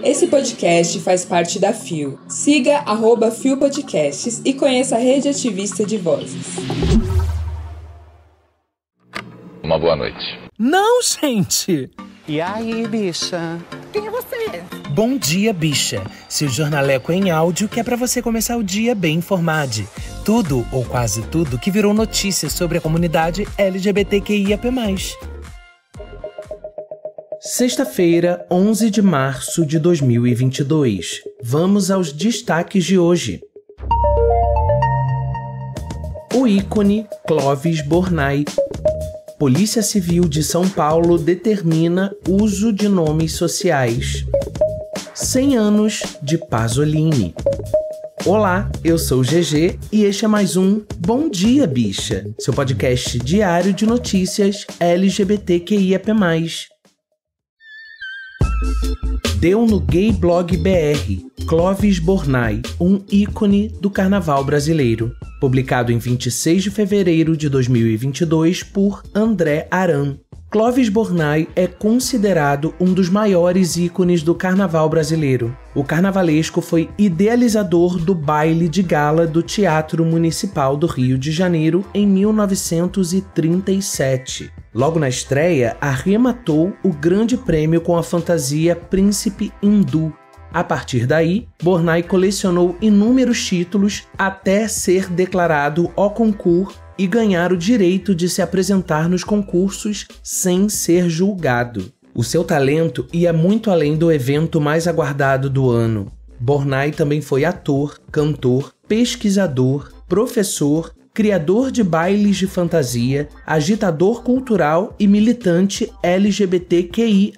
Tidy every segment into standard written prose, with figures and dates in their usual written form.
Esse podcast faz parte da FIO. Siga @FIO Podcasts e conheça a rede ativista de vozes. Uma boa noite. Não, gente! E aí, bicha? Quem é você? Bom dia, bicha. Seu jornaleco em áudio que é pra você começar o dia bem informado. Tudo, ou quase tudo, que virou notícia sobre a comunidade LGBTQIAP+. Sexta-feira, 11 de março de 2022. Vamos aos destaques de hoje. O ícone Clóvis Bornai. Polícia Civil de São Paulo determina uso de nomes sociais. 100 anos de Pasolini. Olá, eu sou o GG e este é mais um Bom Dia, Bicha, seu podcast diário de notícias LGBTQIAP+. Deu no Gay Blog BR, Clóvis Bornai, um ícone do carnaval brasileiro. Publicado em 26 de fevereiro de 2022 por André Aran. Clóvis Bornai é considerado um dos maiores ícones do carnaval brasileiro. O carnavalesco foi idealizador do baile de gala do Teatro Municipal do Rio de Janeiro em 1937. Logo na estreia, arrematou o grande prêmio com a fantasia Príncipe Hindu. A partir daí, Bornai colecionou inúmeros títulos até ser declarado au concours e ganhar o direito de se apresentar nos concursos sem ser julgado. O seu talento ia muito além do evento mais aguardado do ano. Bornai também foi ator, cantor, pesquisador, professor, criador de bailes de fantasia, agitador cultural e militante LGBTQIA+.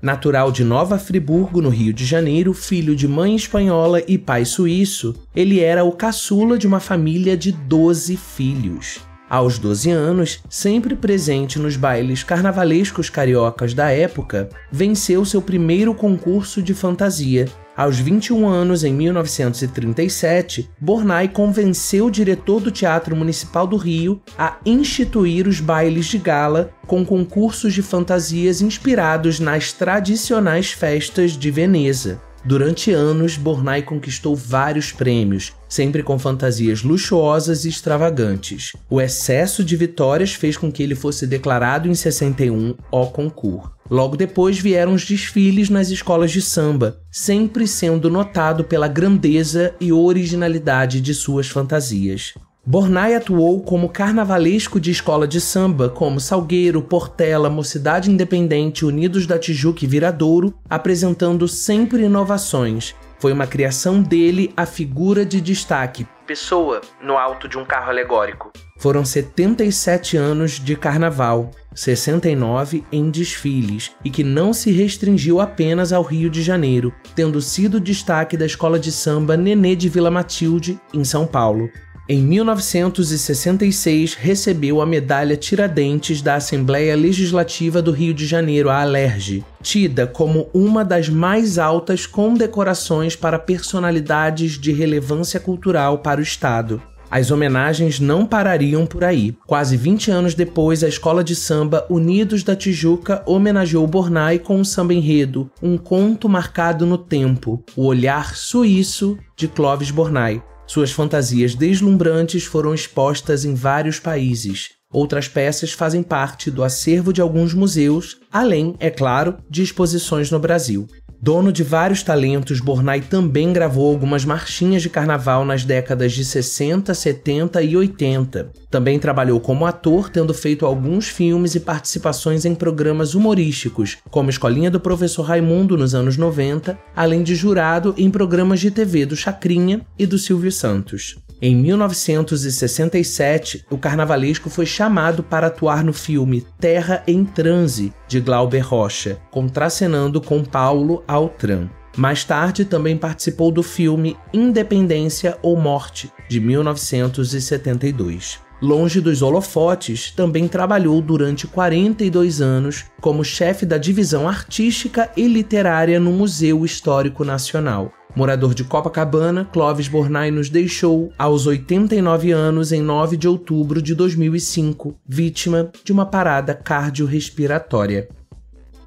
Natural de Nova Friburgo, no Rio de Janeiro, filho de mãe espanhola e pai suíço, ele era o caçula de uma família de 12 filhos. Aos 12 anos, sempre presente nos bailes carnavalescos cariocas da época, venceu seu primeiro concurso de fantasia. Aos 21 anos, em 1937, Bornai convenceu o diretor do Teatro Municipal do Rio a instituir os bailes de gala com concursos de fantasias inspirados nas tradicionais festas de Veneza. Durante anos, Bornai conquistou vários prêmios, sempre com fantasias luxuosas e extravagantes. O excesso de vitórias fez com que ele fosse declarado em 61 au concours. Logo depois vieram os desfiles nas escolas de samba, sempre sendo notado pela grandeza e originalidade de suas fantasias. Bornai atuou como carnavalesco de escola de samba, como Salgueiro, Portela, Mocidade Independente, Unidos da Tijuca e Viradouro, apresentando sempre inovações. Foi uma criação dele a figura de destaque, pessoa no alto de um carro alegórico. Foram 77 anos de carnaval, 69 em desfiles, e que não se restringiu apenas ao Rio de Janeiro, tendo sido destaque da escola de samba Nenê de Vila Matilde, em São Paulo. Em 1966, recebeu a medalha Tiradentes da Assembleia Legislativa do Rio de Janeiro, a Alerj, tida como uma das mais altas condecorações para personalidades de relevância cultural para o Estado. As homenagens não parariam por aí. Quase 20 anos depois, a escola de samba Unidos da Tijuca homenageou Bornai com o samba enredo, um conto marcado no tempo, o olhar suíço de Clóvis Bornai. Suas fantasias deslumbrantes foram expostas em vários países. Outras peças fazem parte do acervo de alguns museus, além, é claro, de exposições no Brasil. Dono de vários talentos, Bornai também gravou algumas marchinhas de carnaval nas décadas de 60, 70 e 80. Também trabalhou como ator, tendo feito alguns filmes e participações em programas humorísticos, como Escolinha do Professor Raimundo nos anos 90, além de jurado em programas de TV do Chacrinha e do Silvio Santos. Em 1967, o carnavalesco foi chamado para atuar no filme Terra em Transe, de Glauber Rocha, contracenando com Paulo Altran. Mais tarde, também participou do filme Independência ou Morte, de 1972. Longe dos holofotes, também trabalhou durante 42 anos como chefe da divisão artística e literária no Museu Histórico Nacional. Morador de Copacabana, Clóvis Bornai nos deixou aos 89 anos em 9 de outubro de 2005, vítima de uma parada cardiorrespiratória.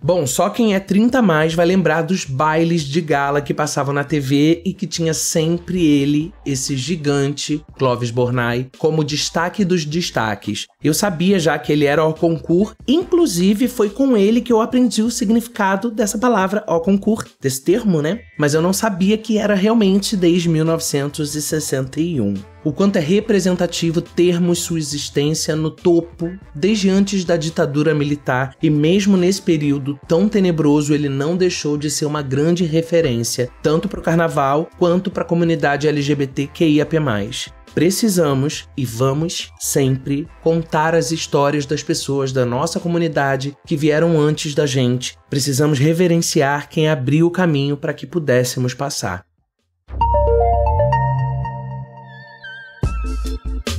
Bom, só quem é 30 a mais vai lembrar dos bailes de gala que passavam na TV e que tinha sempre ele, esse gigante, Clóvis Bornai, como destaque dos destaques. Eu sabia já que ele era hors concours, inclusive foi com ele que eu aprendi o significado dessa palavra hors concours, desse termo, né? Mas eu não sabia que era realmente desde 1961. O quanto é representativo termos sua existência no topo desde antes da ditadura militar, e mesmo nesse período tão tenebroso ele não deixou de ser uma grande referência, tanto para o carnaval quanto para a comunidade LGBTQIAP+. Precisamos e vamos sempre contar as histórias das pessoas da nossa comunidade que vieram antes da gente. Precisamos reverenciar quem abriu o caminho para que pudéssemos passar.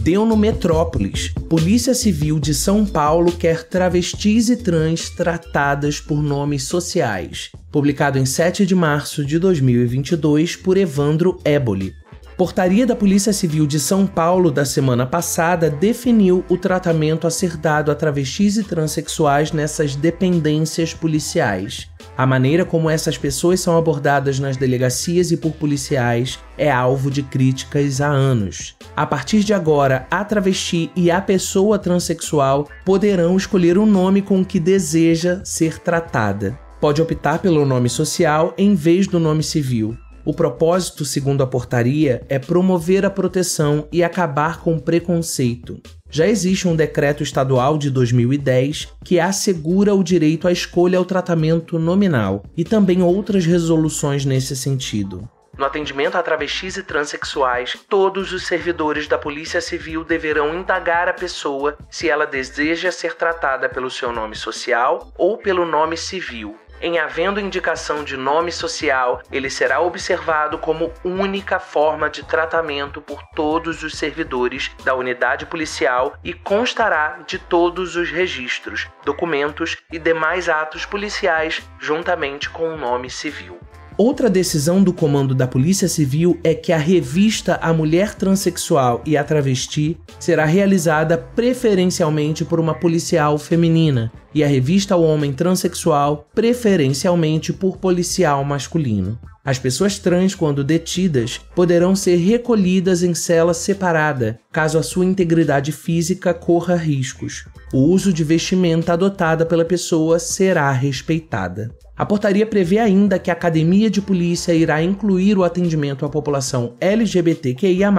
Deu no Metrópolis. Polícia Civil de São Paulo quer travestis e trans tratadas por nomes sociais. Publicado em 7 de março de 2022 por Evandro Éboli. Portaria da Polícia Civil de São Paulo da semana passada definiu o tratamento a ser dado a travestis e transexuais nessas dependências policiais. A maneira como essas pessoas são abordadas nas delegacias e por policiais é alvo de críticas há anos. A partir de agora, a travesti e a pessoa transexual poderão escolher o nome com que deseja ser tratada. Pode optar pelo nome social em vez do nome civil. O propósito, segundo a portaria, é promover a proteção e acabar com o preconceito. Já existe um decreto estadual de 2010 que assegura o direito à escolha ao tratamento nominal e também outras resoluções nesse sentido. No atendimento a travestis e transexuais, todos os servidores da Polícia Civil deverão indagar a pessoa se ela deseja ser tratada pelo seu nome social ou pelo nome civil. Em havendo indicação de nome social, ele será observado como única forma de tratamento por todos os servidores da unidade policial e constará de todos os registros, documentos e demais atos policiais juntamente com o nome civil. Outra decisão do comando da Polícia Civil é que a revista A Mulher Transsexual e a Travesti será realizada preferencialmente por uma policial feminina e a revista ao Homem Transsexual preferencialmente por policial masculino. As pessoas trans, quando detidas, poderão ser recolhidas em cela separada, caso a sua integridade física corra riscos. O uso de vestimenta adotada pela pessoa será respeitada. A portaria prevê ainda que a Academia de Polícia irá incluir o atendimento à população LGBTQIA+,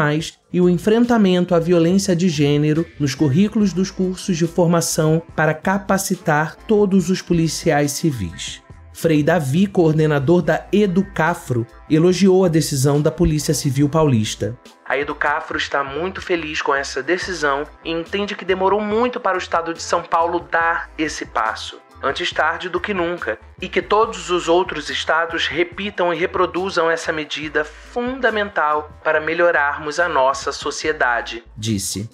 e o enfrentamento à violência de gênero nos currículos dos cursos de formação para capacitar todos os policiais civis. Frei Davi, coordenador da Educafro, elogiou a decisão da Polícia Civil Paulista. A Educafro está muito feliz com essa decisão e entende que demorou muito para o estado de São Paulo dar esse passo. Antes tarde do que nunca, e que todos os outros estados repitam e reproduzam essa medida fundamental para melhorarmos a nossa sociedade, disse.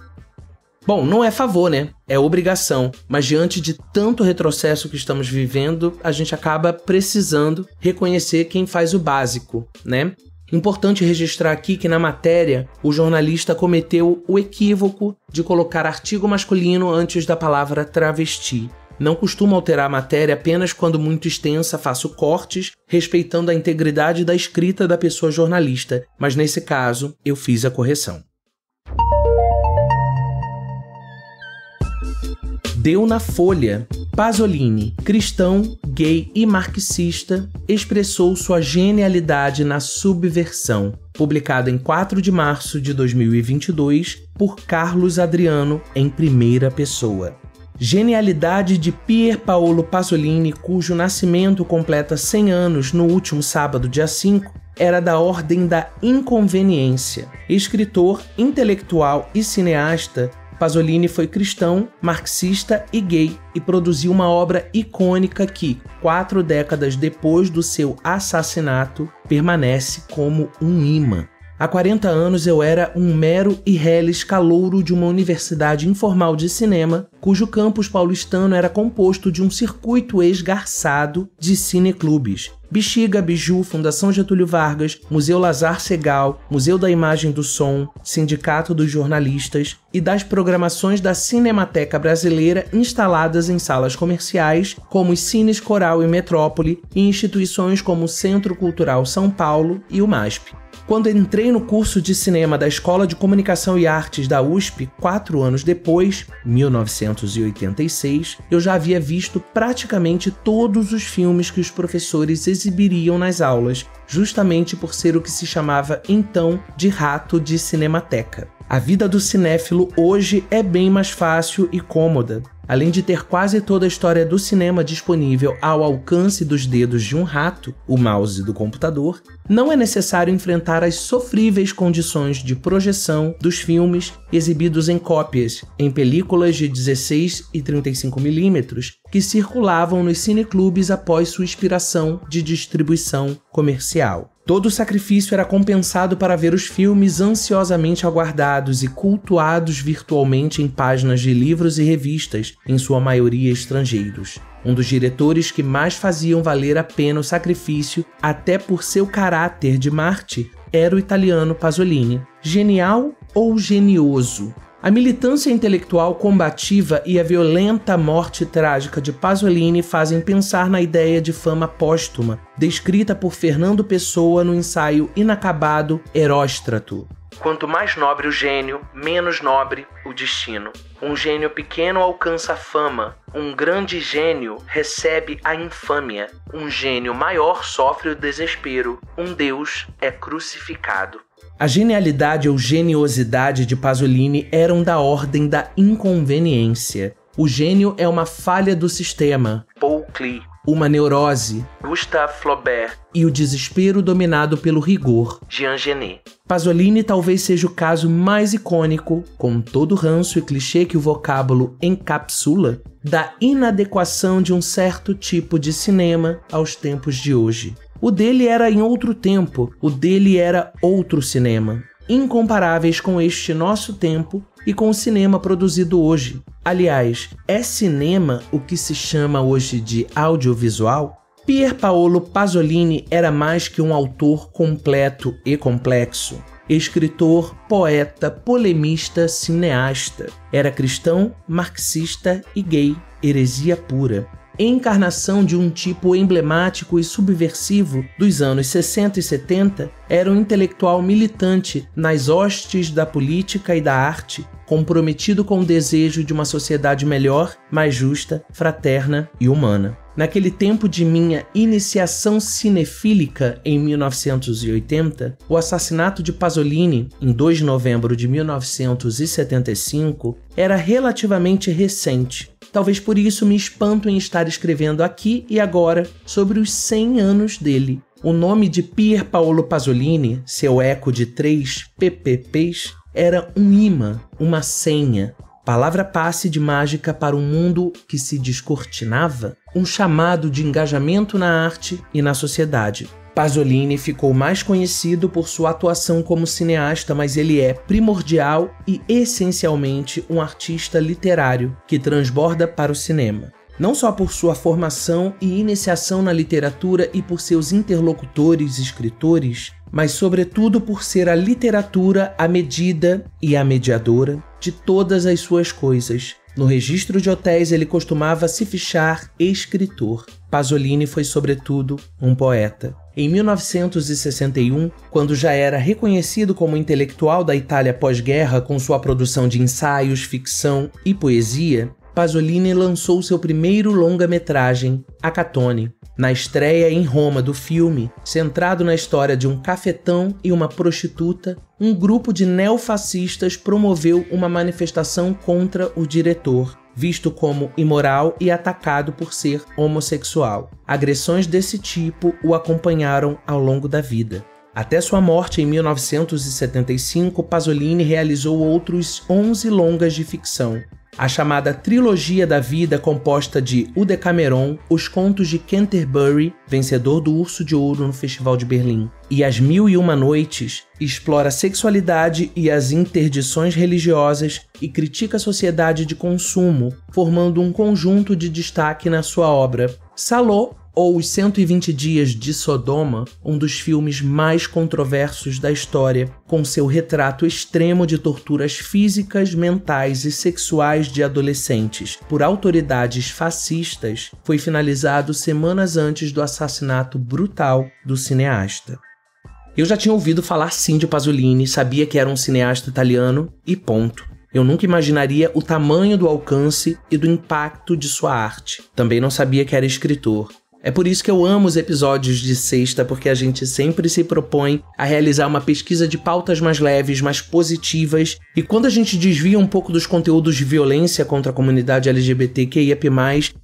Bom, não é favor, né? É obrigação, mas diante de tanto retrocesso que estamos vivendo, a gente acaba precisando reconhecer quem faz o básico, né? Importante registrar aqui que na matéria, o jornalista cometeu o equívoco de colocar artigo masculino antes da palavra travesti. Não costumo alterar a matéria apenas quando muito extensa faço cortes, respeitando a integridade da escrita da pessoa jornalista, mas nesse caso eu fiz a correção. Deu na Folha. Pasolini, cristão, gay e marxista, expressou sua genialidade na subversão. Publicado em 4 de março de 2022 por Carlos Adriano, em primeira pessoa. Genialidade de Pier Paolo Pasolini, cujo nascimento completa 100 anos no último sábado, dia 5, era da ordem da inconveniência. Escritor, intelectual e cineasta, Pasolini foi cristão, marxista e gay e produziu uma obra icônica que, 4 décadas depois do seu assassinato, permanece como um imã. Há 40 anos eu era um mero e reles calouro de uma universidade informal de cinema, cujo campus paulistano era composto de um circuito esgarçado de cineclubes. Bexiga, Biju, Fundação Getúlio Vargas, Museu Lazar Segal, Museu da Imagem do Som, Sindicato dos Jornalistas e das programações da Cinemateca Brasileira instaladas em salas comerciais, como os Cines Coral e Metrópole, e instituições como o Centro Cultural São Paulo e o MASP. Quando entrei no curso de cinema da Escola de Comunicação e Artes da USP, 4 anos depois, 1986, eu já havia visto praticamente todos os filmes que os professores exibiriam nas aulas, justamente por ser o que se chamava então de rato de cinemateca. A vida do cinéfilo hoje é bem mais fácil e cômoda. Além de ter quase toda a história do cinema disponível ao alcance dos dedos de um rato, o mouse do computador, não é necessário enfrentar as sofríveis condições de projeção dos filmes exibidos em cópias, em películas de 16 e 35mm, que circulavam nos cineclubes após sua expiração de distribuição comercial. Todo o sacrifício era compensado para ver os filmes ansiosamente aguardados e cultuados virtualmente em páginas de livros e revistas, em sua maioria estrangeiros. Um dos diretores que mais faziam valer a pena o sacrifício, até por seu caráter de mártir, era o italiano Pasolini. Genial ou genioso? A militância intelectual combativa e a violenta morte trágica de Pasolini fazem pensar na ideia de fama póstuma, descrita por Fernando Pessoa no ensaio inacabado Heróstrato. Quanto mais nobre o gênio, menos nobre o destino. Um gênio pequeno alcança a fama, um grande gênio recebe a infâmia, um gênio maior sofre o desespero, um Deus é crucificado. A genialidade ou geniosidade de Pasolini eram da ordem da inconveniência. O gênio é uma falha do sistema, Paul Klee, uma neurose, Gustave Flaubert, e o desespero dominado pelo rigor, Jean Genet. Pasolini talvez seja o caso mais icônico, com todo o ranço e clichê que o vocábulo encapsula, da inadequação de um certo tipo de cinema aos tempos de hoje. O dele era em outro tempo, o dele era outro cinema, incomparáveis com este nosso tempo e com o cinema produzido hoje. Aliás, é cinema o que se chama hoje de audiovisual? Pier Paolo Pasolini era mais que um autor completo e complexo. Escritor, poeta, polemista, cineasta. Era cristão, marxista e gay, heresia pura. Encarnação de um tipo emblemático e subversivo dos anos 60 e 70, era um intelectual militante nas hostes da política e da arte, comprometido com o desejo de uma sociedade melhor, mais justa, fraterna e humana. Naquele tempo de minha iniciação cinefílica em 1980, o assassinato de Pasolini, em 2 de novembro de 1975, era relativamente recente. Talvez por isso me espanto em estar escrevendo aqui e agora sobre os 100 anos dele. O nome de Pier Paolo Pasolini, seu eco de 3 PPPs, era um imã, uma senha, palavra passe de mágica para um mundo que se descortinava, um chamado de engajamento na arte e na sociedade. Pasolini ficou mais conhecido por sua atuação como cineasta, mas ele é primordial e essencialmente um artista literário que transborda para o cinema. Não só por sua formação e iniciação na literatura e por seus interlocutores escritores, mas sobretudo por ser a literatura a medida e a mediadora de todas as suas coisas. No registro de hotéis ele costumava se fichar escritor. Pasolini foi sobretudo um poeta. Em 1961, quando já era reconhecido como intelectual da Itália pós-guerra com sua produção de ensaios, ficção e poesia, Pasolini lançou seu primeiro longa-metragem, A Catone. Na estreia em Roma do filme, centrado na história de um cafetão e uma prostituta, um grupo de neofascistas promoveu uma manifestação contra o diretor, visto como imoral e atacado por ser homossexual. Agressões desse tipo o acompanharam ao longo da vida. Até sua morte em 1975, Pasolini realizou outros 11 longas de ficção. a chamada Trilogia da Vida, composta de O Decameron, Os Contos de Canterbury, vencedor do Urso de Ouro no Festival de Berlim, e As Mil e Uma Noites, explora a sexualidade e as interdições religiosas e critica a sociedade de consumo, formando um conjunto de destaque na sua obra. Salò, ou Os 120 Dias de Sodoma, um dos filmes mais controversos da história, com seu retrato extremo de torturas físicas, mentais e sexuais de adolescentes por autoridades fascistas, foi finalizado semanas antes do assassinato brutal do cineasta. Eu já tinha ouvido falar sim de Pasolini, sabia que era um cineasta italiano e ponto. Eu nunca imaginaria o tamanho do alcance e do impacto de sua arte. Também não sabia que era escritor. É por isso que eu amo os episódios de sexta, porque a gente sempre se propõe a realizar uma pesquisa de pautas mais leves, mais positivas, e quando a gente desvia um pouco dos conteúdos de violência contra a comunidade LGBTQIAP+,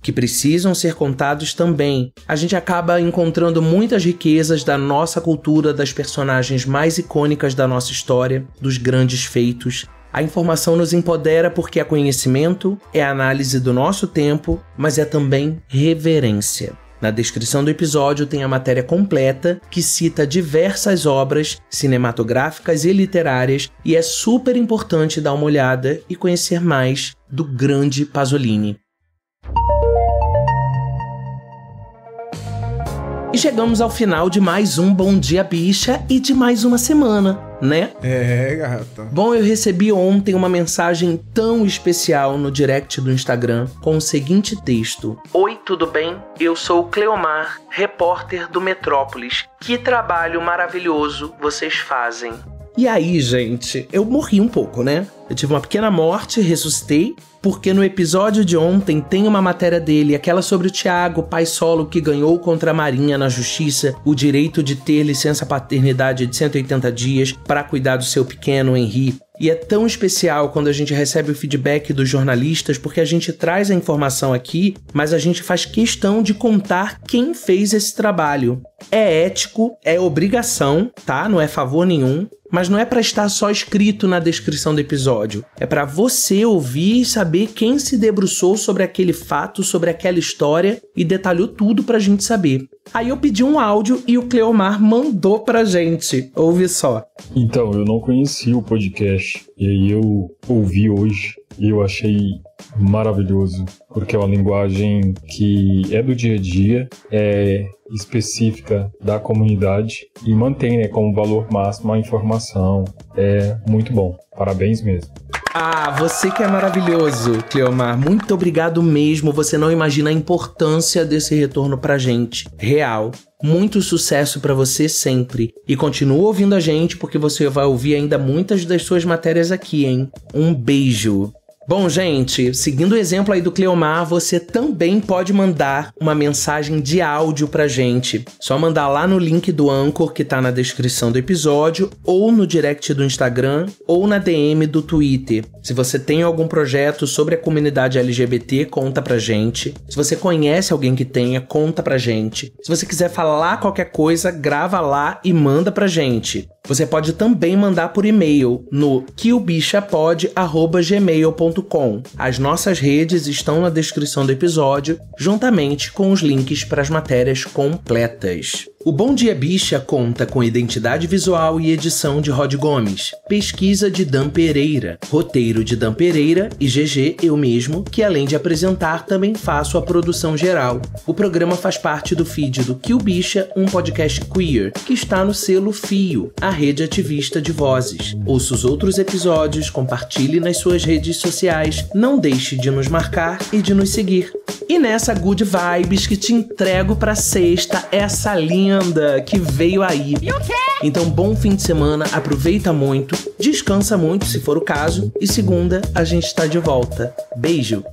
que precisam ser contados também, a gente acaba encontrando muitas riquezas da nossa cultura, das personagens mais icônicas da nossa história, dos grandes feitos. A informação nos empodera porque é conhecimento, é análise do nosso tempo, mas é também reverência. Na descrição do episódio tem a matéria completa, que cita diversas obras cinematográficas e literárias, e é super importante dar uma olhada e conhecer mais do grande Pasolini. E chegamos ao final de mais um Bom Dia Bicha e de mais uma semana, né? É, gata. Bom, eu recebi ontem uma mensagem tão especial no direct do Instagram com o seguinte texto: Oi, tudo bem? Eu sou o Cleomar, repórter do Metrópolis. Que trabalho maravilhoso vocês fazem. E aí, gente, eu morri um pouco, né? Eu tive uma pequena morte, ressuscitei, porque no episódio de ontem tem uma matéria dele, aquela sobre o Thiago, pai solo que ganhou contra a Marinha na justiça o direito de ter licença paternidade de 180 dias para cuidar do seu pequeno Henri. E é tão especial quando a gente recebe o feedback dos jornalistas, porque a gente traz a informação aqui, mas a gente faz questão de contar quem fez esse trabalho. É ético, é obrigação, tá? Não é favor nenhum. Mas não é para estar só escrito na descrição do episódio. É para você ouvir e saber quem se debruçou sobre aquele fato, sobre aquela história e detalhou tudo pra gente saber. Aí eu pedi um áudio e o Cleomar mandou pra gente. Ouve só. Então, eu não conhecia o podcast. E aí eu ouvi hoje e eu achei maravilhoso. Porque é uma linguagem que é do dia a dia, é específica da comunidade e mantém, né, como valor máximo a informação. É muito bom. Parabéns mesmo. Ah, você que é maravilhoso, Cleomar. Muito obrigado mesmo. Você não imagina a importância desse retorno pra gente. Real. Muito sucesso pra você sempre. E continua ouvindo a gente, porque você vai ouvir ainda muitas das suas matérias aqui, hein? Um beijo. Bom, gente, seguindo o exemplo aí do Cleomar, você também pode mandar uma mensagem de áudio pra gente. Só mandar lá no link do Anchor que tá na descrição do episódio, ou no direct do Instagram, ou na DM do Twitter. Se você tem algum projeto sobre a comunidade LGBT, conta pra gente. Se você conhece alguém que tenha, conta pra gente. Se você quiser falar qualquer coisa, grava lá e manda pra gente. Você pode também mandar por e-mail no quilbichapod@gmail.com. As nossas redes estão na descrição do episódio, juntamente com os links para as matérias completas. O Bom Dia Bicha conta com identidade visual e edição de Rod Gomes, pesquisa de Dan Pereira, roteiro de Dan Pereira e GG, eu mesmo, que além de apresentar, também faço a produção geral. O programa faz parte do feed do Kill Bicha, um podcast queer, que está no selo Fio, a rede ativista de vozes. Ouça os outros episódios, compartilhe nas suas redes sociais, não deixe de nos marcar e de nos seguir. E nessa good vibes que te entrego pra sexta, essa linda que veio aí. Então, bom fim de semana, aproveita muito, descansa muito se for o caso, e segunda a gente tá de volta. Beijo!